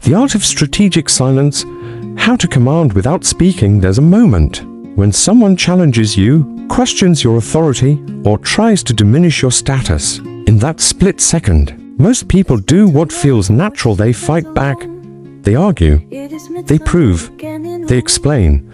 The art of strategic silence, how to command without speaking. There's a moment when someone challenges you, questions your authority, or tries to diminish your status. In that split second, most people do what feels natural. They fight back, they argue, they prove, they explain.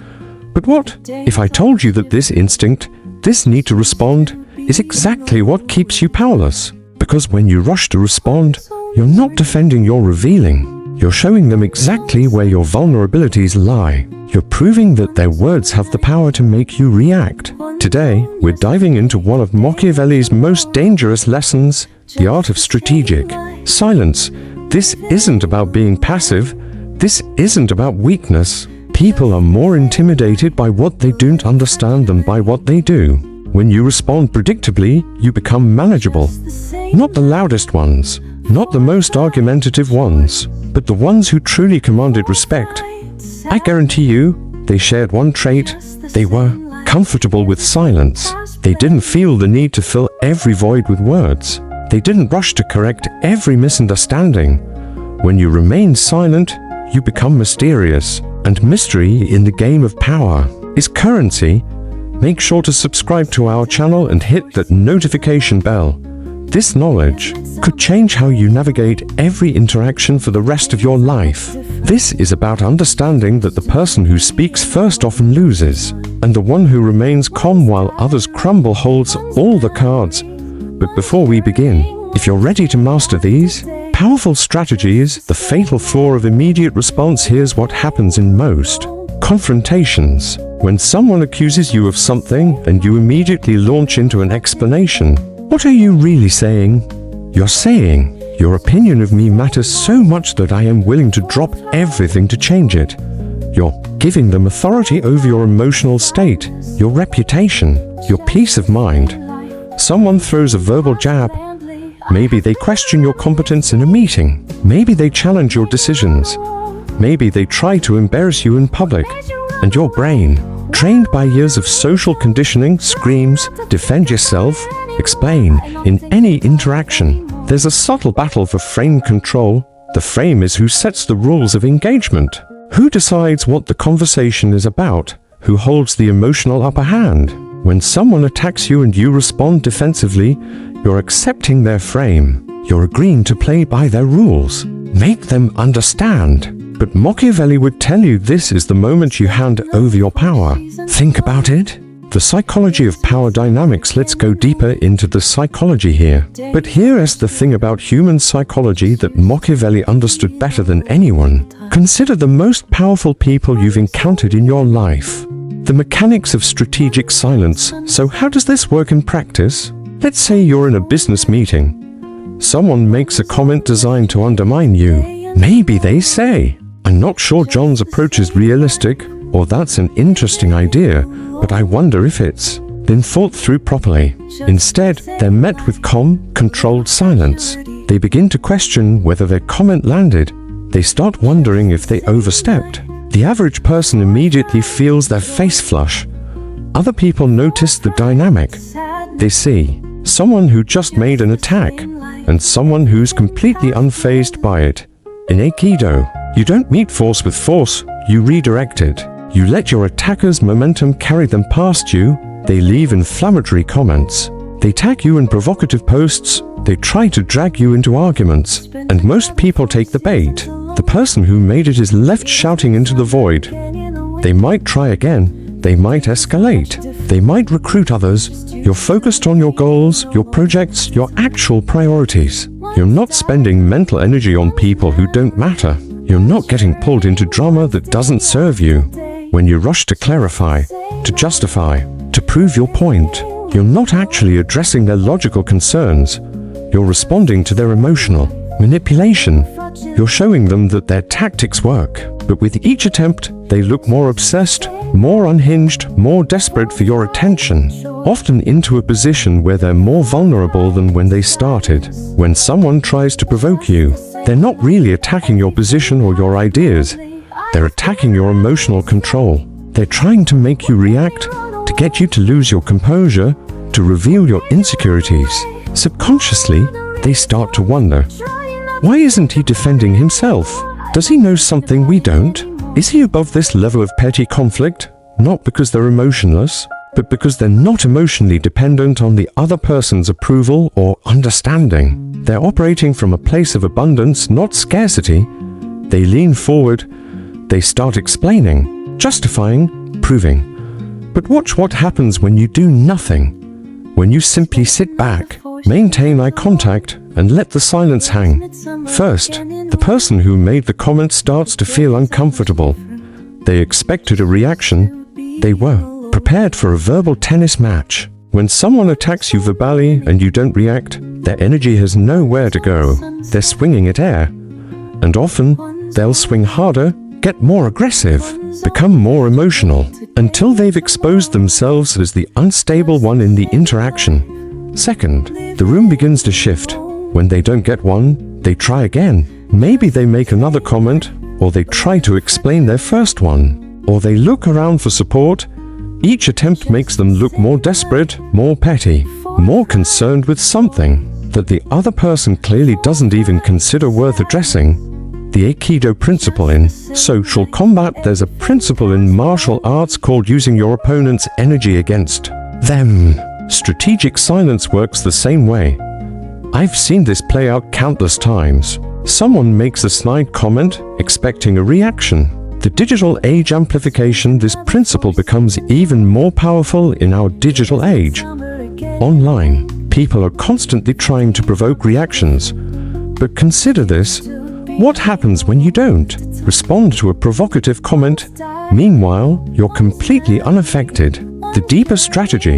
But what if I told you that this instinct, this need to respond, is exactly what keeps you powerless? Because when you rush to respond, you're not defending, you're revealing. You're showing them exactly where your vulnerabilities lie. You're proving that their words have the power to make you react. Today, we're diving into one of Machiavelli's most dangerous lessons, the art of strategic silence. This isn't about being passive. This isn't about weakness. People are more intimidated by what they don't understand than by what they do. When you respond predictably, you become manageable. Not the loudest ones, not the most argumentative ones, but the ones who truly commanded respect. I guarantee you, they shared one trait. They were comfortable with silence. They didn't feel the need to fill every void with words. They didn't rush to correct every misunderstanding. When you remain silent, you become mysterious. And mystery in the game of power is currency. Make sure to subscribe to our channel and hit that notification bell. This knowledge could change how you navigate every interaction for the rest of your life. This is about understanding that the person who speaks first often loses, and the one who remains calm while others crumble holds all the cards. But before we begin, if you're ready to master these powerful strategies, the fatal flaw of immediate response, here's what happens in most confrontations. When someone accuses you of something and you immediately launch into an explanation, what are you really saying? You're saying, your opinion of me matters so much that I am willing to drop everything to change it. You're giving them authority over your emotional state, your reputation, your peace of mind. Someone throws a verbal jab. Maybe they question your competence in a meeting. Maybe they challenge your decisions. Maybe they try to embarrass you in public. And your brain, trained by years of social conditioning, screams, defend yourself, explain. In any interaction, there's a subtle battle for frame control. The frame is who sets the rules of engagement, who decides what the conversation is about, who holds the emotional upper hand. When someone attacks you and you respond defensively, you're accepting their frame. You're agreeing to play by their rules. Make them understand. But Machiavelli would tell you this is the moment you hand over your power. Think about it. The psychology of power dynamics. Let's go deeper into the psychology here. But here is the thing about human psychology that Machiavelli understood better than anyone. Consider the most powerful people you've encountered in your life. The mechanics of strategic silence. So how does this work in practice? Let's say you're in a business meeting. Someone makes a comment designed to undermine you. Maybe they say, "I'm not sure John's approach is realistic," or "That's an interesting idea, but I wonder if it's been thought through properly." Instead, they're met with calm, controlled silence. They begin to question whether their comment landed. They start wondering if they overstepped. The average person immediately feels their face flush. Other people notice the dynamic. They see someone who just made an attack and someone who's completely unfazed by it. In Aikido, you don't meet force with force, you redirect it. You let your attacker's momentum carry them past you. They leave inflammatory comments. They tag you in provocative posts. They try to drag you into arguments. And most people take the bait. The person who made it is left shouting into the void. They might try again. They might escalate. They might recruit others. You're focused on your goals, your projects, your actual priorities. You're not spending mental energy on people who don't matter. You're not getting pulled into drama that doesn't serve you. When you rush to clarify, to justify, to prove your point, you're not actually addressing their logical concerns. You're responding to their emotional manipulation. You're showing them that their tactics work. But with each attempt, they look more obsessed, more unhinged, more desperate for your attention, often into a position where they're more vulnerable than when they started. When someone tries to provoke you, they're not really attacking your position or your ideas. They're attacking your emotional control. They're trying to make you react, to get you to lose your composure, to reveal your insecurities. Subconsciously, they start to wonder, why isn't he defending himself? Does he know something we don't? Is he above this level of petty conflict? Not because they're emotionless, but because they're not emotionally dependent on the other person's approval or understanding. They're operating from a place of abundance, not scarcity. They lean forward, they start explaining, justifying, proving. But watch what happens when you do nothing. When you simply sit back, maintain eye contact, and let the silence hang. First, the person who made the comment starts to feel uncomfortable. They expected a reaction. They were prepared for a verbal tennis match. When someone attacks you verbally and you don't react, their energy has nowhere to go. They're swinging at air. And often, they'll swing harder, get more aggressive, become more emotional, until they've exposed themselves as the unstable one in the interaction. Second, the room begins to shift. When they don't get one, they try again. Maybe they make another comment, or they try to explain their first one, or they look around for support. Each attempt makes them look more desperate, more petty, more concerned with something that the other person clearly doesn't even consider worth addressing. The Aikido principle in social combat. There's a principle in martial arts called using your opponent's energy against them. Strategic silence works the same way. I've seen this play out countless times. Someone makes a snide comment, expecting a reaction. The digital age amplification. This principle becomes even more powerful in our digital age. Online, people are constantly trying to provoke reactions. But consider this. What happens when you don't respond to a provocative comment? Meanwhile, you're completely unaffected. The deeper strategy,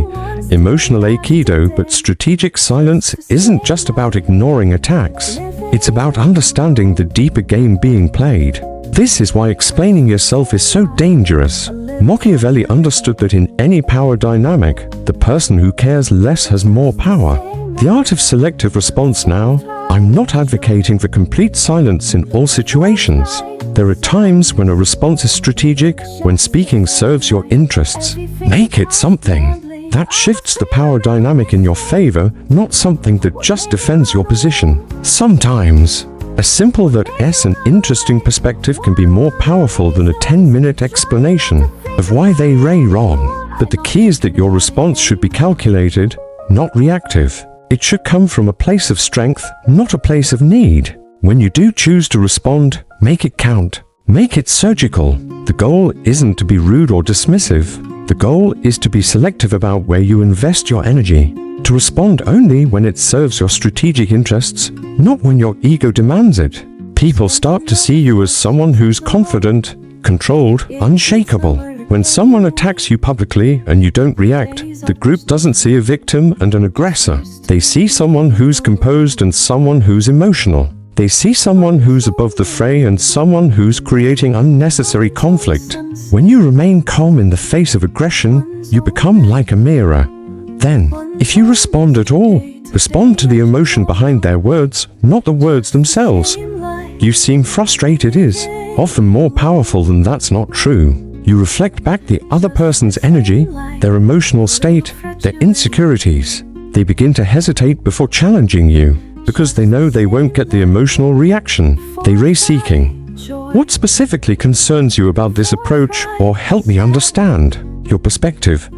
emotional Aikido, but strategic silence, isn't just about ignoring attacks. It's about understanding the deeper game being played. This is why explaining yourself is so dangerous. Machiavelli understood that in any power dynamic, the person who cares less has more power. The art of selective response now. I'm not advocating for complete silence in all situations. There are times when a response is strategic, when speaking serves your interests. Make it something that shifts the power dynamic in your favor, not something that just defends your position. Sometimes, a simple that's an interesting perspective can be more powerful than a 10-minute explanation of why they ray wrong. But the key is that your response should be calculated, not reactive. It should come from a place of strength, not a place of need. When you do choose to respond, make it count. Make it surgical. The goal isn't to be rude or dismissive. The goal is to be selective about where you invest your energy. To respond only when it serves your strategic interests, not when your ego demands it. People start to see you as someone who's confident, controlled, unshakable. When someone attacks you publicly and you don't react, the group doesn't see a victim and an aggressor. They see someone who's composed and someone who's emotional. They see someone who's above the fray and someone who's creating unnecessary conflict. When you remain calm in the face of aggression, you become like a mirror. Then, if you respond at all, respond to the emotion behind their words, not the words themselves. You seem frustrated is often more powerful than that's not true. You reflect back the other person's energy, their emotional state, their insecurities. They begin to hesitate before challenging you, because they know they won't get the emotional reaction. They raise seeking. What specifically concerns you about this approach, or help me understand your perspective?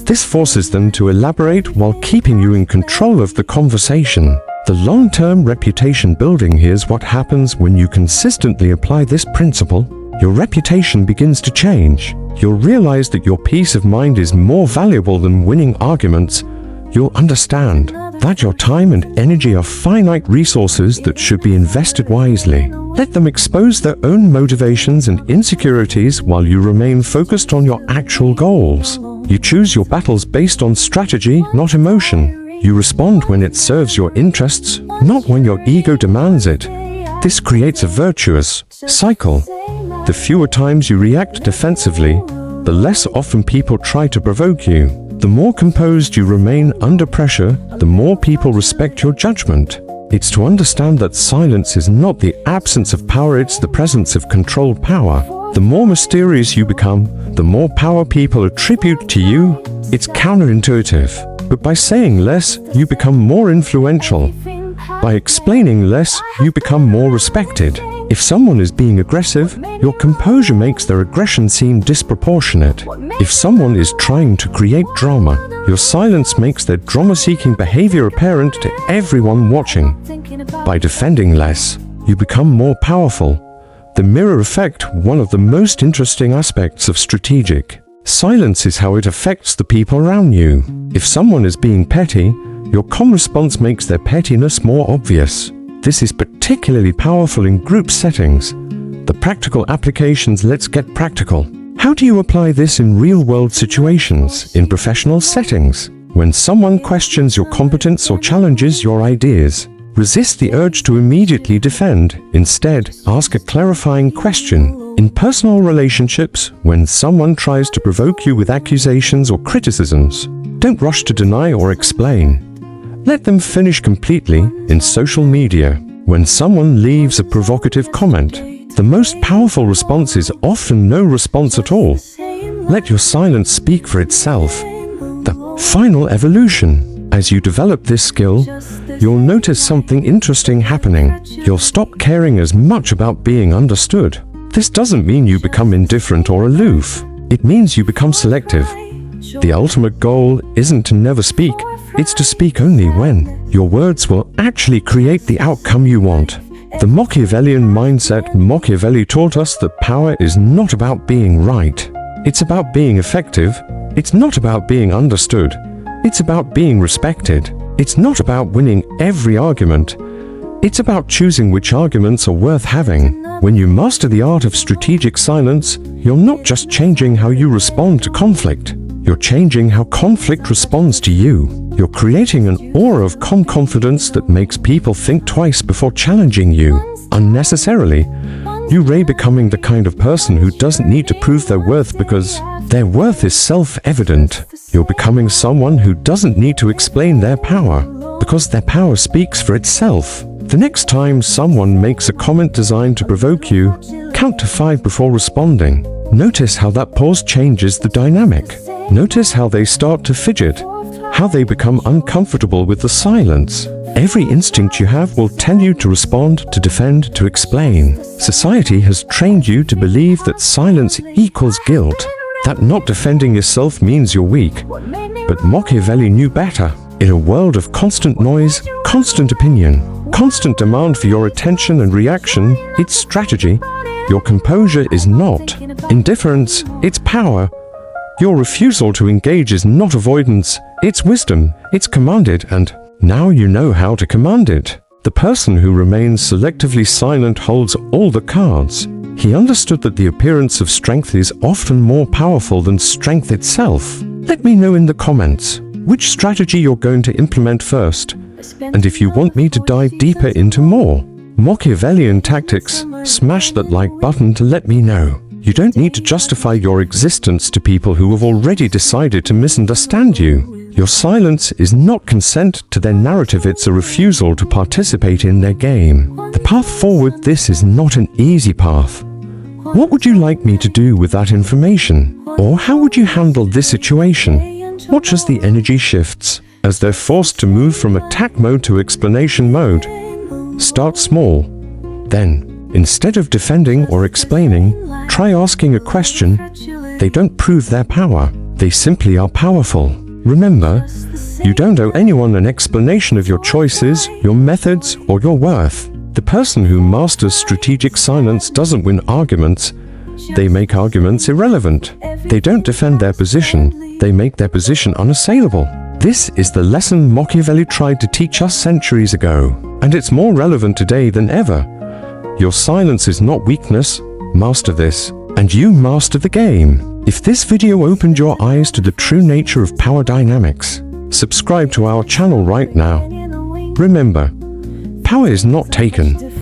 This forces them to elaborate while keeping you in control of the conversation. The long-term reputation building. Here's what happens when you consistently apply this principle. Your reputation begins to change. You'll realize that your peace of mind is more valuable than winning arguments. You'll understand that your time and energy are finite resources that should be invested wisely. Let them expose their own motivations and insecurities while you remain focused on your actual goals. You choose your battles based on strategy, not emotion. You respond when it serves your interests, not when your ego demands it. This creates a virtuous cycle. The fewer times you react defensively, the less often people try to provoke you. The more composed you remain under pressure, the more people respect your judgment. It's to understand that silence is not the absence of power, it's the presence of controlled power. The more mysterious you become, the more power people attribute to you. It's counterintuitive, but by saying less, you become more influential. By explaining less, you become more respected. If someone is being aggressive, your composure makes their aggression seem disproportionate. If someone is trying to create drama, your silence makes their drama-seeking behavior apparent to everyone watching. By defending less, you become more powerful. The mirror effect, one of the most interesting aspects of strategic silence, is how it affects the people around you. If someone is being petty, your calm response makes their pettiness more obvious. This is particularly powerful in group settings. The practical applications. Let's get practical. How do you apply this in real-world situations, in professional settings? When someone questions your competence or challenges your ideas, resist the urge to immediately defend. Instead, ask a clarifying question. In personal relationships, when someone tries to provoke you with accusations or criticisms, don't rush to deny or explain. Let them finish completely. In social media, when someone leaves a provocative comment, the most powerful response is often no response at all. Let your silence speak for itself. The final evolution. As you develop this skill, you'll notice something interesting happening. You'll stop caring as much about being understood. This doesn't mean you become indifferent or aloof. It means you become selective. The ultimate goal isn't to never speak, it's to speak only when your words will actually create the outcome you want. The Machiavellian mindset. Machiavelli taught us that power is not about being right. It's about being effective. It's not about being understood. It's about being respected. It's not about winning every argument. It's about choosing which arguments are worth having. When you master the art of strategic silence, you're not just changing how you respond to conflict. You're changing how conflict responds to you. You're creating an aura of calm confidence that makes people think twice before challenging you unnecessarily. You're becoming the kind of person who doesn't need to prove their worth because their worth is self-evident. You're becoming someone who doesn't need to explain their power because their power speaks for itself. The next time someone makes a comment designed to provoke you, count to 5 before responding. Notice how that pause changes the dynamic. Notice how they start to fidget, how they become uncomfortable with the silence. Every instinct you have will tell you to respond, to defend, to explain. Society has trained you to believe that silence equals guilt, that not defending yourself means you're weak. But Machiavelli knew better. In a world of constant noise, constant opinion, constant demand for your attention and reaction, it's strategy. Your composure is not indifference, it's power. Your refusal to engage is not avoidance, it's wisdom. It's commanded, and now you know how to command it. The person who remains selectively silent holds all the cards. He understood that the appearance of strength is often more powerful than strength itself. Let me know in the comments which strategy you're going to implement first, and if you want me to dive deeper into more Machiavellian tactics, smash that like button to let me know. You don't need to justify your existence to people who have already decided to misunderstand you. Your silence is not consent to their narrative, it's a refusal to participate in their game. The path forward. This is not an easy path. What would you like me to do with that information? Or how would you handle this situation? Watch as the energy shifts, as they're forced to move from attack mode to explanation mode. Start small. Then, instead of defending or explaining, try asking a question. They don't prove their power. They simply are powerful. Remember, you don't owe anyone an explanation of your choices, your methods, or your worth. The person who masters strategic silence doesn't win arguments. They make arguments irrelevant. They don't defend their position. They make their position unassailable. This is the lesson Machiavelli tried to teach us centuries ago, and it's more relevant today than ever. Your silence is not weakness. Master this, and you master the game. If this video opened your eyes to the true nature of power dynamics, subscribe to our channel right now. Remember, power is not taken,